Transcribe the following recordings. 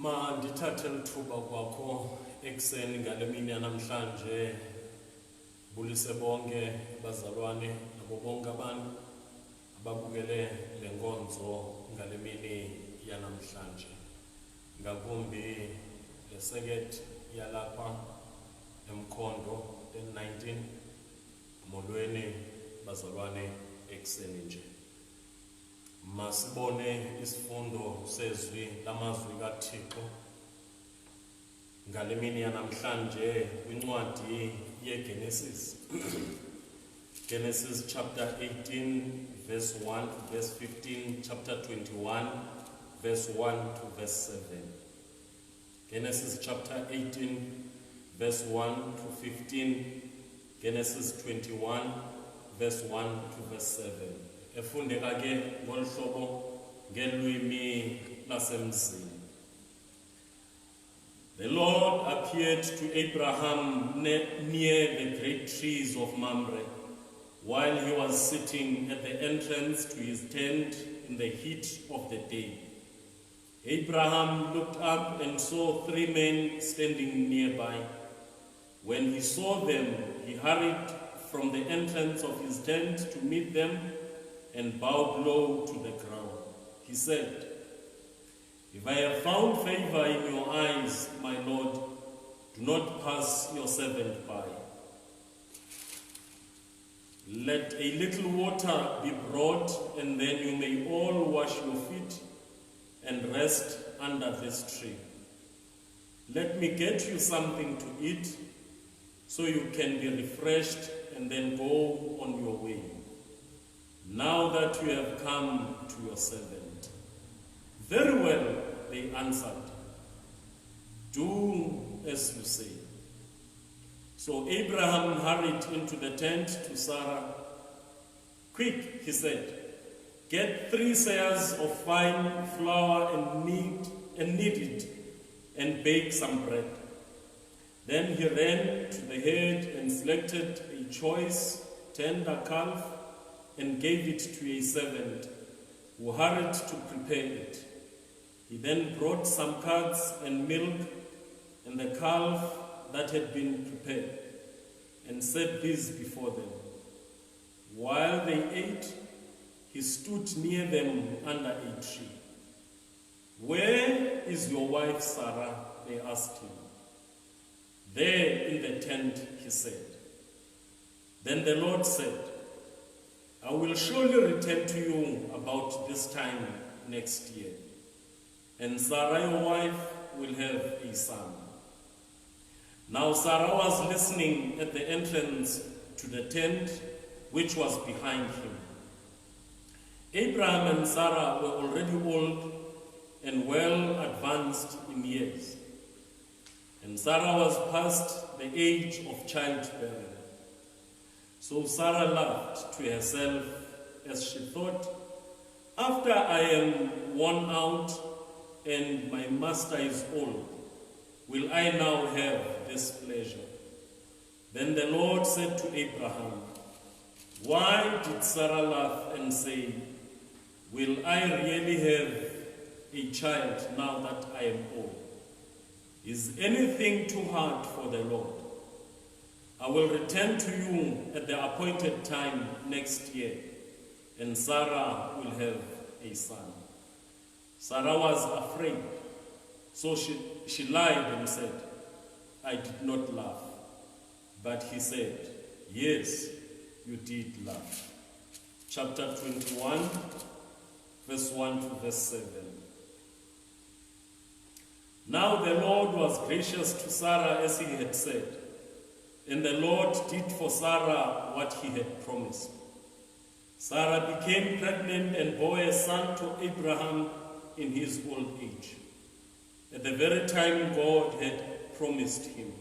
Ma ndithathe lithuba kwakho ekuseni ngale mini yanamhlanje bulise bonke bazalwane nabo bonke abantu ababukele le nkonzo ngale mini yanamhlanje ngakumbi leseketi yalapha emkhondo 1019 molweni bazalwane ekuseni nje masibone isifundo sezwi lamazwi kaThixo ngale mini yanamhlanje kwincwadi yeGenesis Genesis chapter 18 verse 1 to verse 15, chapter 21 verse 1 to verse 7. Genesis chapter 18 verse 1 to 15, Genesis 21 verse 1 to verse 7. Efundeka ke ngolhlobo ngelwimi lasemzini. The Lord appeared to Abraham near the great trees of Mamre while he was sitting at the entrance to his tent in the heat of the day. Abraham looked up and saw 3 men standing nearby. When he saw them, he hurried from the entrance of his tent to meet them and bowed low to the ground. He said, "If I have found favor in your eyes, my Lord, do not pass your servant by. Let a little water be brought, and then you may all wash your feet and rest under this tree. Let me get you something to eat, so you can be refreshed and then go on your way. Now that you have come to your servant." "Very well," they answered. "Do as you say." So Abraham hurried into the tent to Sarah. "Quick," he said, "get 3 seahs of fine flour and knead it and bake some bread." Then he ran to the herd and selected a choice, tender calf and gave it to a servant who hurried to prepare it. He then brought some curds and milk and the calf that had been prepared and set these before them. While they ate, he stood near them under a tree. "Where is your wife Sarah?" they asked him. "There in the tent," he said. Then the Lord said, "I will surely return to you about this time next year, and Sarah your wife will have a son." Now Sarah was listening at the entrance to the tent which was behind him. Abraham and Sarah were already old and well advanced in years, and Sarah was past the age of childbearing. So Sarah laughed to herself as she thought, "After I am worn out and my master is old, will I now have this pleasure?" Then the Lord said to Abraham, "Why did Sarah laugh and say, 'Will I really have a child now that I am old?' Is anything too hard for the Lord? I will return to you at the appointed time next year, and Sarah will have a son." Sarah was afraid, so she lied and said, "I did not laugh." But he said, "Yes, you did laugh." Chapter 21, verse 1 to verse 7. Now the Lord was gracious to Sarah as he had said, and the Lord did for Sarah what he had promised. Sarah became pregnant and bore a son to Abraham in his old age, at the very time God had promised him.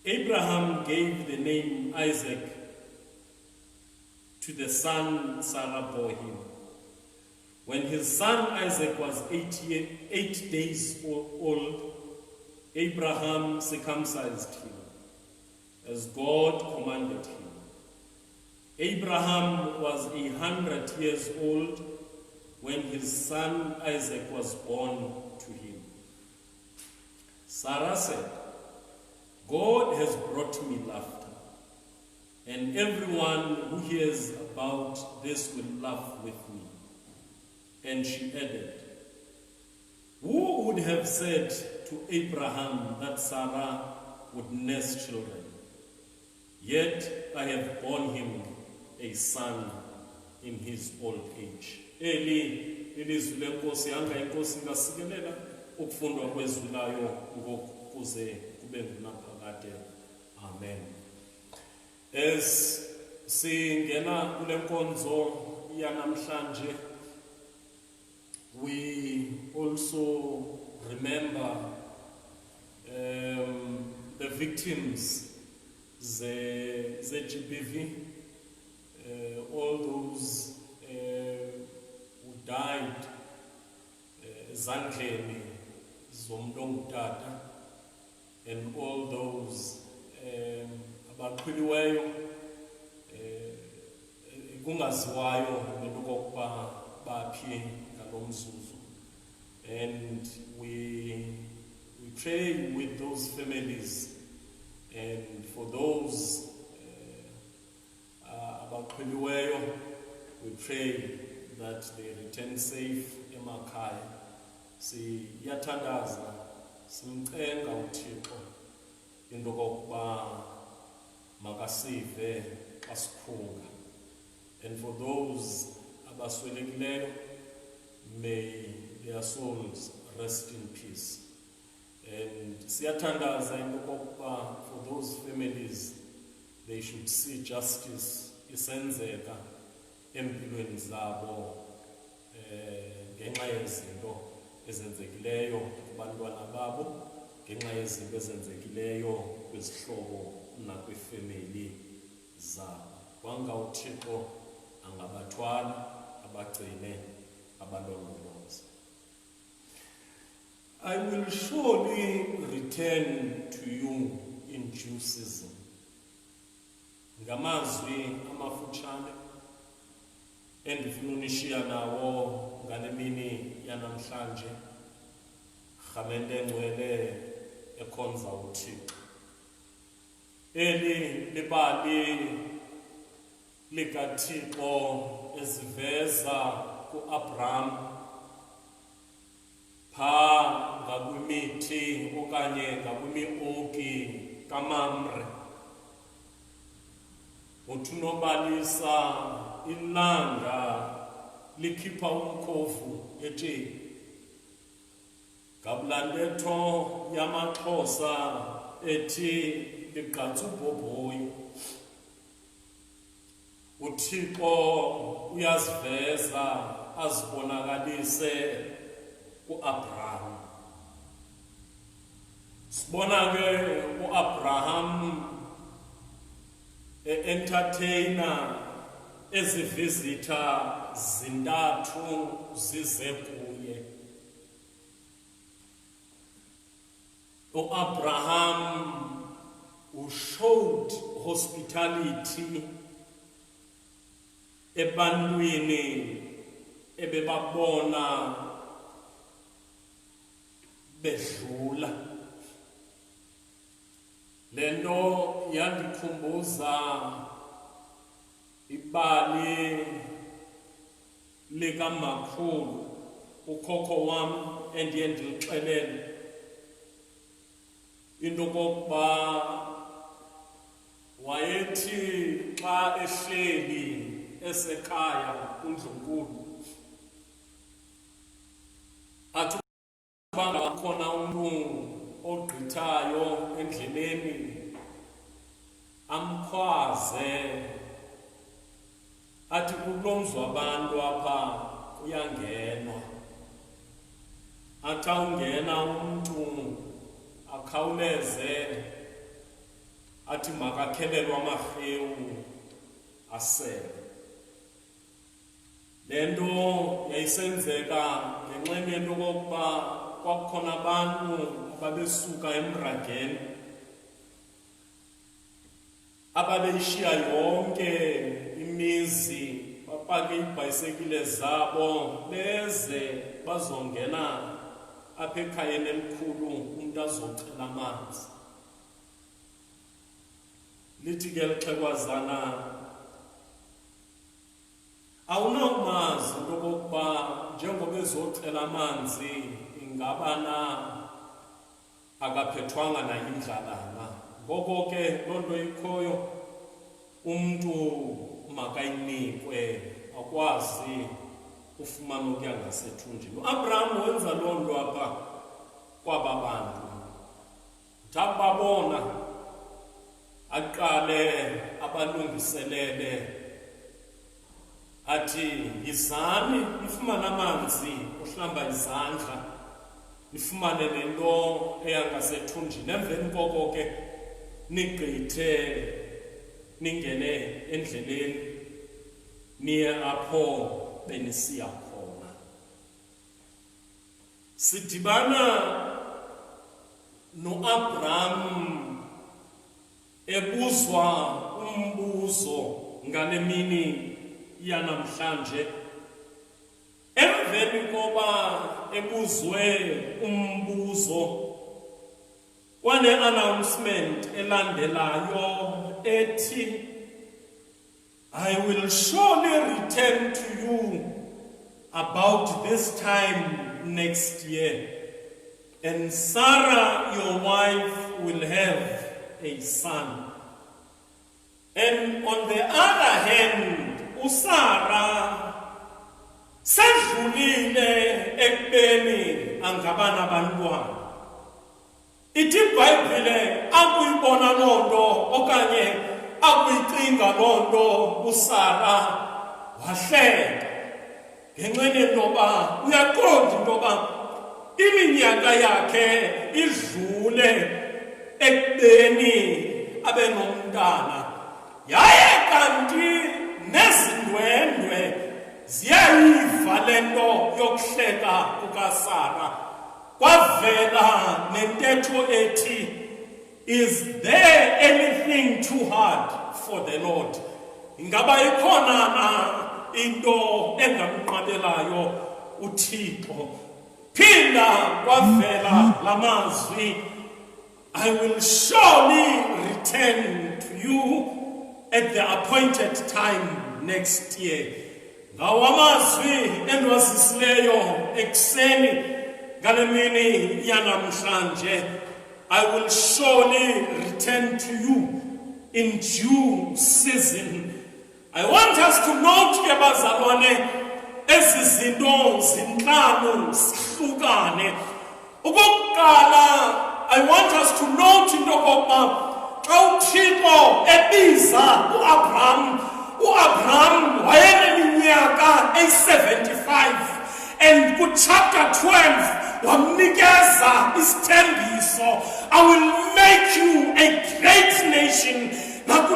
Abraham gave the name Isaac to the son Sarah bore him. When his son Isaac was 8 days old, Abraham circumcised him, as God commanded him. Abraham was 100 years old when his son Isaac was born to him. Sarah said, God has brought me laughter, and everyone who hears about this will laugh with me. And she added, who would have said to Abraham that Sarah would nurse children? Yet I have borne him a son in his old age. Ilizwi lenkosi yanga inkosi ingasikelela ukufundwa kwezwi layo ukuze kube ngunaphakade. Amen. As singena kule nkonzo yanamhlanje, we also remember the victims ze-GBV, all those who died ezandleni zomntu ongutata, and all those abaqhiliweyo kungaziwayo into okokuba baphi ngalo mzuzu. And we pray with those families, and for those abaqhiliweyo, we pray that they return safe emakhaya. Siyathandaza, simcenga uThixo into okokuba makasive asikhunga. And for those abaswelekileyo, may their souls rest in peace. And siyathandaza into okokuba for those families, they should see justice isenzeka empilweni zabo ngenxa yezinto ezenzekileyo kubantwana babo, ngenxa yezinto ezenzekileyo kwizihlobo nakwiifemeli zabo. Kwanga uThixo angabathwala, abagcine, abalondoloze. I will surely return to you in due season. Ngamazwi amafutshane endifuna unishiya nawo ngale mini yanamhlanje, rhamente engcwele ekhonza uThixo. Eli libali likaThixo eziveza kuAbraham phaa ngakwimithi okanye ngakwimi-oki kaMamre. Uthinobalisa ilanga likhipha umkhovu etsheni. Ngabulantetho yamaXhosa ethi ligqatsa ubhobhoyi. uThixo uyaziveza azibonakalise kuAbraham. Sibona ke uAbraham entertainer ezivizitha zintathu zize kuye. uAbraham showed hospitality ebantwini ebebabona bedlula. Lento yandikhumbuza ibali likamakhulu ukhokho wam endiye ndilixelele into okokuba wayethi xa ehleli esekhaya kuNdlunkulu athi ukuba khona umntu ogqithayo endleleni amkhwaze athi kulomzwa abantu apha kuyangenwa. Athi awungena umntu akhawuleze athi makakhelelwe amarhewu asele. Le nto yayisenzeka ngenxeni yento okokuba kwakukhona abantu ababesuka emrageni ababeyishiya yonke imizi, bapake iibhayisekile zabo beze bazongena apha ekhayeni elikhulu umuntu azocela amanzi. Lithi ke lixhekwazana awunakumazi into okokuba njengoba ezocela amanzi ingaba na akaphethwanga nayo indlala na. Ngoko ke loo nto ikhoyo umntu makayinikwe akwazi ufumana okuya ngasethunjini. uAbraham wenza loo nto apha kwaba bantu. Babona aqale abalungiselele athi yizani nifumane amanzi ohlamba izandla nifumane lento eyangasethunjini, emveni koko ke nigqithe ningene endleleni niye apho benisiya khona. Sidibana noAbraham ebuzwa umbuzo ngale mini yanamhlanje. Emveni koba ebuzwe umbuzo wane-announcement elandelayo ethi, I will surely return to you about this time next year, and Sarah your wife will have a son. And on the other hand, uSarah sedlulile ekubeni angabana abantwana. Ithi iBhayibhile akuyibona loo nto okanye akuyicinga loo nto uSarah wahleka ngenxeni yentoba uyaqonda intoba iminyaka yakhe idlule ekubeni abe nomntana, yaye kanti nezindwendwe ziyayiva le nto yokuhleka kukaSarah. Kwavela nentetho ethi, is there anything too hard for the Lord? Ingaba ikhona na into engamnqabelayo uThixo? Phinda kwavela lamazwi, I will surely return to you at the appointed time next year. Ngawamazwi endiwazisileyo ekuseni ngale mini yanamhlanje. I will surely return to you in due season. I want us to note ke bazalwane ezi zinto zinhlanu sihlukane. Okokuqala, I want us to note into okokuba xa uThixo ebiza uAbraham wayeneminyaka eyi-75, and kuchapter 12 wamnikeza isithembiso, I will make you a great nation.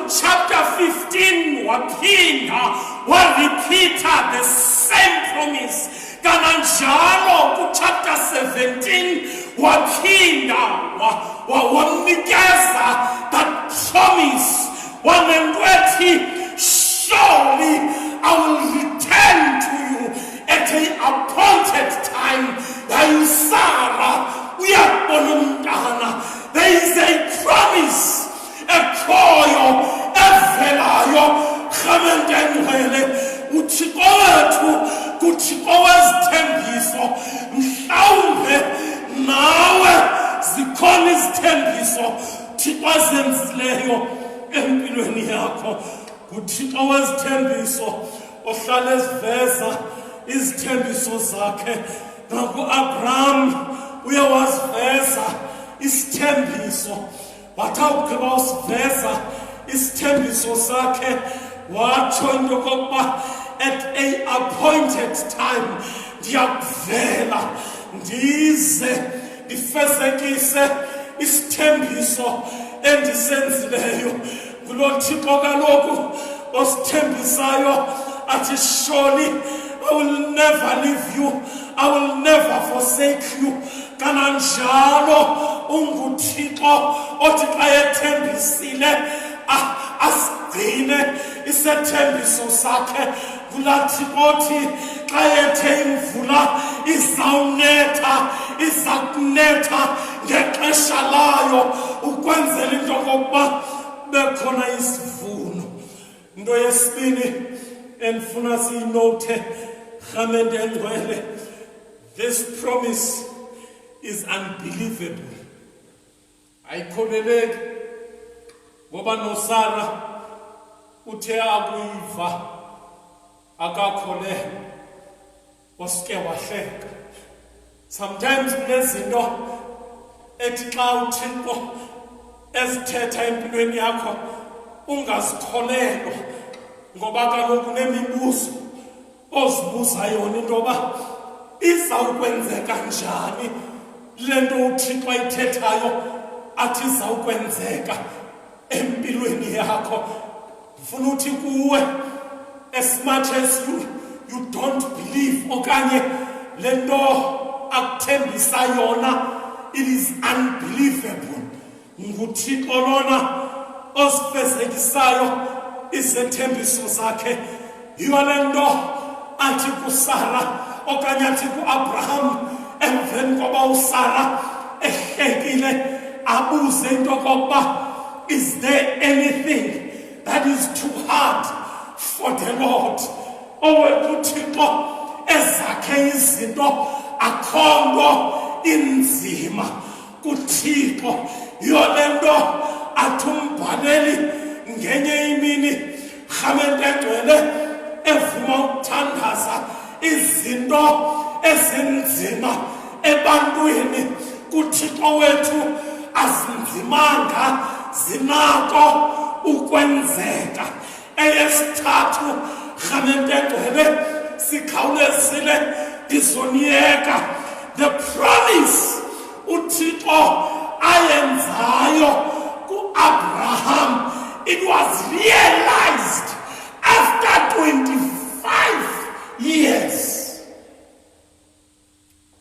Chapter 15 waphinda warepeata the same promise. Kananjalo chapter 17 waphinda wamnikeza that promise. Wanengwethi, surely I will return to you at an appointed time. Sarah, we are bonumdana. There is a promise, a koyo, a velayo, khamendengwele, uthixo wezithembiso, mhlawumbe nawe zikhona izithembiso Thixo azenzileyo empilweni yakho. Uthixo wezithembiso ohlala eziveza izithembiso zakhe. Abraham uyawaziveza isithembiso, wathawugqiba usiveza isithembiso sakhe watsho into yokokuba at an appointed time ndiyakuvela ndize ndifezekise isithembiso endisenzileyo. Ngulo Thixo kaloku osithembisayo athi, surely I will never leave you, I will never forsake you. Kananjalo unguThixo othi xa ethembisile asigcine isethembiso sakhe. Ngulaa Thixo othi xa ethe imvula izawunetha iza kunetha ngexesha layo ukwenzela into okokuba bekhona isivuno. Into yesibini endifuna siyinote rhamente engcwele, this promise is unbelievable. Ayikholeleki ngoba noSara uthe akuyiva akakholelwa wasike wahleka. Sometimes kunezinto ethi xa uThixo ezithetha empilweni yakho ungazikholelwa, ngoba kaloku nemibuzo ozibuza yona into yoba izawukwenzeka njani le nto uThixo ayithethayo athi izawukwenzeka empilweni yakho. Ndifuna uthi kuwe, as much as you don't believe okanye le nto akuthembisa yona, it is unbelievable. NguThixo lona osifezekisayo izethembiso zakhe. Yiyo le nto athi kuSara okanye athi kuAbraham emveni koba uSara ehlekile abuze into okokuba, is there anything that is too hard for the Lord? Owethu Thixo ezakhe izinto akho nto inzima kuThixo. Yiyo le nto athi umbhaleli ngenye imini rhamente engcwele evuma ukuthandaza izinto ezinzima ebantwini. kuThixo wethu azinzimanga, zinako ukwenzeka. Eyesithathu rhamente engcwele sikhawulezile ndizoniyeka, the promise uThixo ayenzayo kuAbraham, it was realized after 25 years.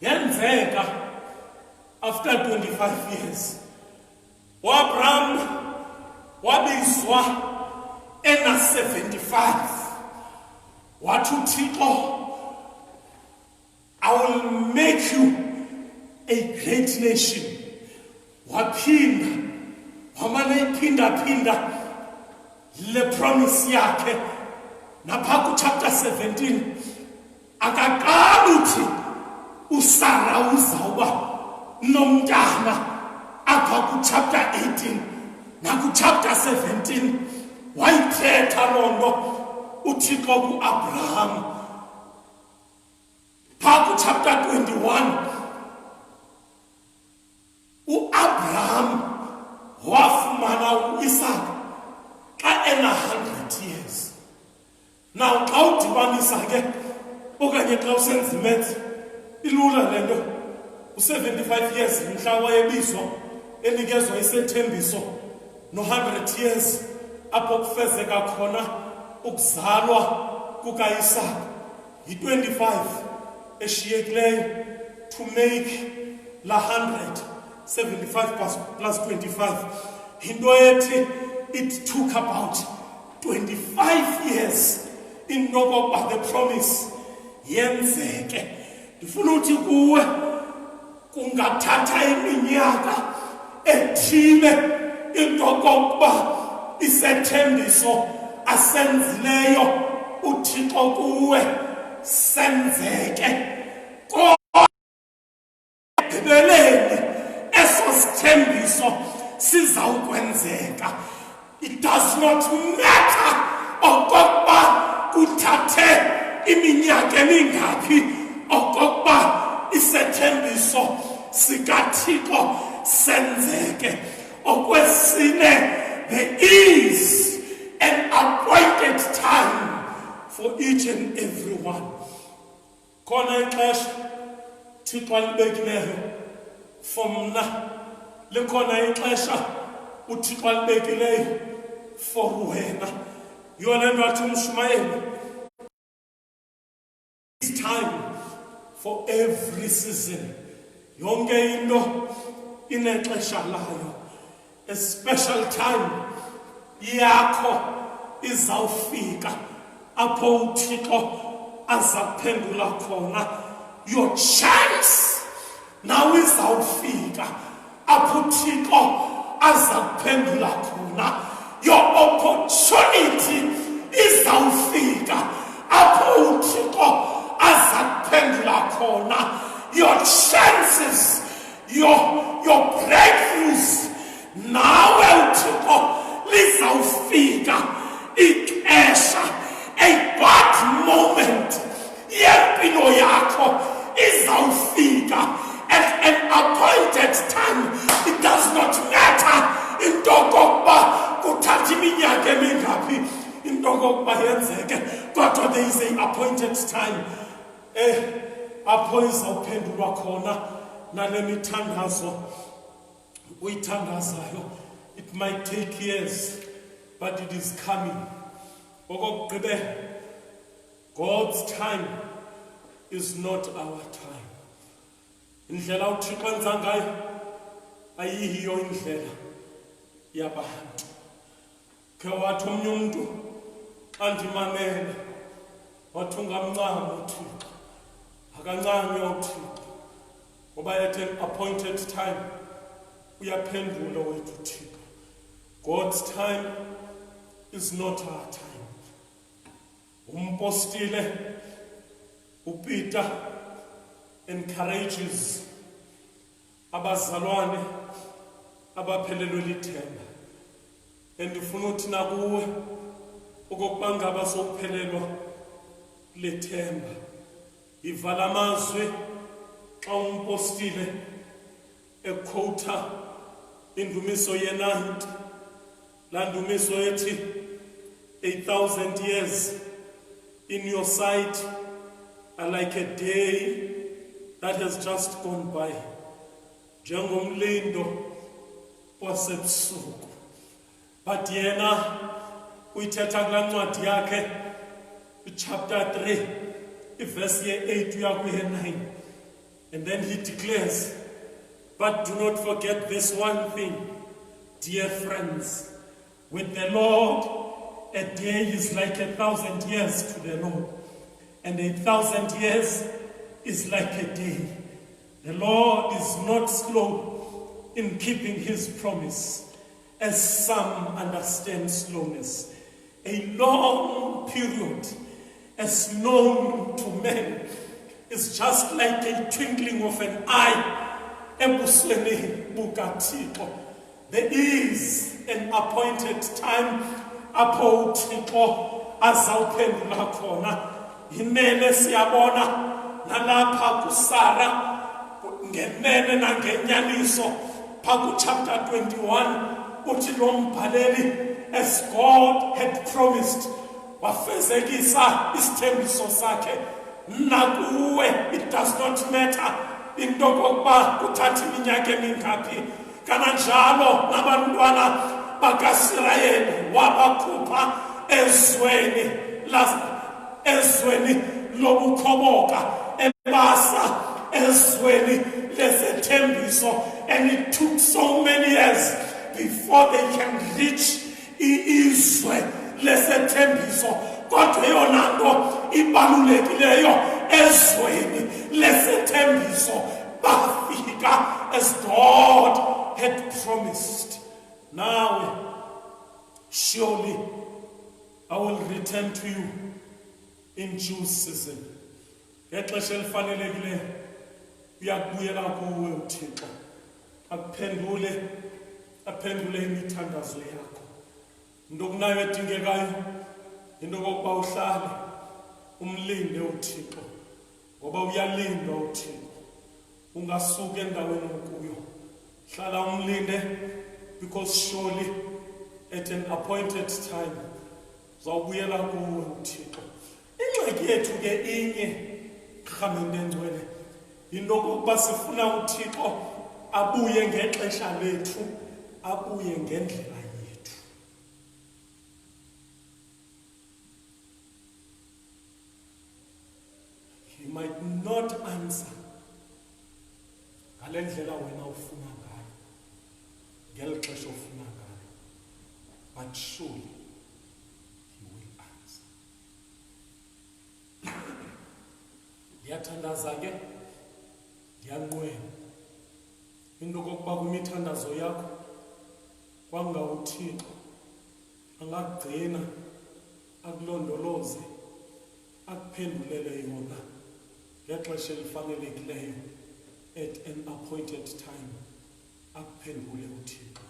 Yenzeka after 25 years. Abraham wabizwa ena 75. Wathi uThixo, I will make you a great nation. Waphinda wamane iphinda le promise yakhe. Napha ku chapter 17 akaqala uthi uSara uzawuba nomntana. Apha ku chapter 18 naku chapter 17 wayithetha loo nto uThixo kuAbraham. Pha ku chapter 21 uAbraham wafumana uIsaka xa ena 100 years. Now xa udibanisa ke okanye xa usenza imath ilula le nto. U75 years mhla wayebizwa enikezwa isethembiso, no100 years apho kufezeka khona ukuzalwa kukaIsaka. Yi25 eshiyekileyo to make la 175 plus 25. Into ethi it took about 25 years in okokuba the promise yenzeke. Ndifuna uthi kuwe kungathatha iminyaka ethile into okokuba isethembiso asenzileyo uThixo kuwe senzeke. Ekugqibeleni eso sithembiso sizawukwenzeka. It does not matter okokuba kuthathe iminyaka emingaphi okokuba isethembiso sikaThixo senzeke. Okwesine, there is an appointed time for each and every one. Khona ixesha Thixo alibekileyo for mna, likhona ixesha uThixo alibekileyo for wena. Yiyo le nto athi uMshumayeli, it's time for every season. Yonke into inexesha layo. A special time yakho izawufika apho uThixo azaphendula khona. Your chance nawe izawufika apho uThixo aza kuphendula khona. Your opportunity izawufika apho uThixo aza kuphendula khona. Your chances, your breakthroughs, nawe uThixo lizawufika ixesha, a God moment yempilo yakho izawufika at an appointed time. It does not matter into okokuba kuthatha iminyaka emingaphi into okokuba yenzeke, kodwa there is an appointed time apho izawuphendulwa khona nale mithandazo uyithandazayo. It might take years, but it is coming. Okokugqibela, God's time is not our time. Indlela uThixo enza ngayo ayiyiyo indlela yabantu. Ke wathi omnye umuntu andimamele, wathi ungamncama uThixo. Akancanywe uThixo, ngoba at an appointed time uyaphendula wethu uThixo. God's time is not our time. Umpostile uPeter encourages abazalwane abaphelelwe lithemba. Andifuna uthi nakuwe okokuba ngaba sowuphelelwa lithemba, ivala amazwi xa umpostile equota indumiso ye-90, laa ndumiso ethi 8,000 years in your sight are like a day that has just gone by, njengomlindo wasebusuku. But yena uyithetha kulaa ncwadi yakhe chapter 3 verse ye-8 uya kuye-9, and then he declares, but do not forget this one thing, dear friends, with the Lord a day is like 1,000 years to the Lord, and 1,000 years is like a day. The Lord is not slow in keeping his promise, as some understand slowness. A long period, as known to men, is just like a twinkling of an eye. Ebusweni bukaThixo. There is an appointed time apho uThixo azawuphendula khona. Yimele siyabona nalapha kuSara ngenene nangenyaniso pha chapter 21 uthi lo mbhaleli, as God had promised, wafezekisa isithembiso sakhe nakuwe. It does not matter into okokuba kuthatha iminyaka emingaphi, kananjalo nabantwana bakaSirayeli wabakhupha ezweni lobukhoboka ebasa ezweni lesethembiso, and it took so many years before they can reach izwe lesethembiso. Kodwa yona nto ibalulekileyo, ezweni lesethembiso bafika as God had promised. Now, surely I will return to you in due season. Ngexesha elifanelekileyo uyakubuyela kuwe uThixo, aphendule imithandazo yakho. Into okunayo edingekayo into okokuba uhlale umlinde uThixo, ngoba uyalindwa uThixo. Ungasuka endaweni okuyo, hlala umlinde, because surely at an appointed time uzawubuyela kuwe uThixo. Ingxaki yethu ke inye, Rhamente Ngcwele, into okokuba sifuna uThixo abuye ngexesha lethu, abuye ngendlela yethu. He might not answer ngale ndlela wena ufuna ngayo, ngeli xesha ufuna ngayo, but surely he will answer. Ndiyathandaza ke, ndiyanqwela apha kwimithandazo yakho kwanga uThixo angagcina akulondoloze akuphendulele yona ngexesha elifanelekileyo at an appointed time. Akuphendule uThixo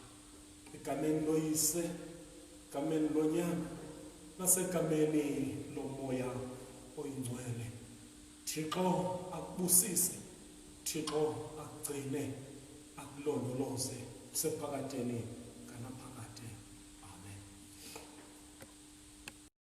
egameni loyise, egameni lonyana nasegameni lomoya oyingcwele. Thixo akubusise, Thixo akugcine akulondoloze usephakadeni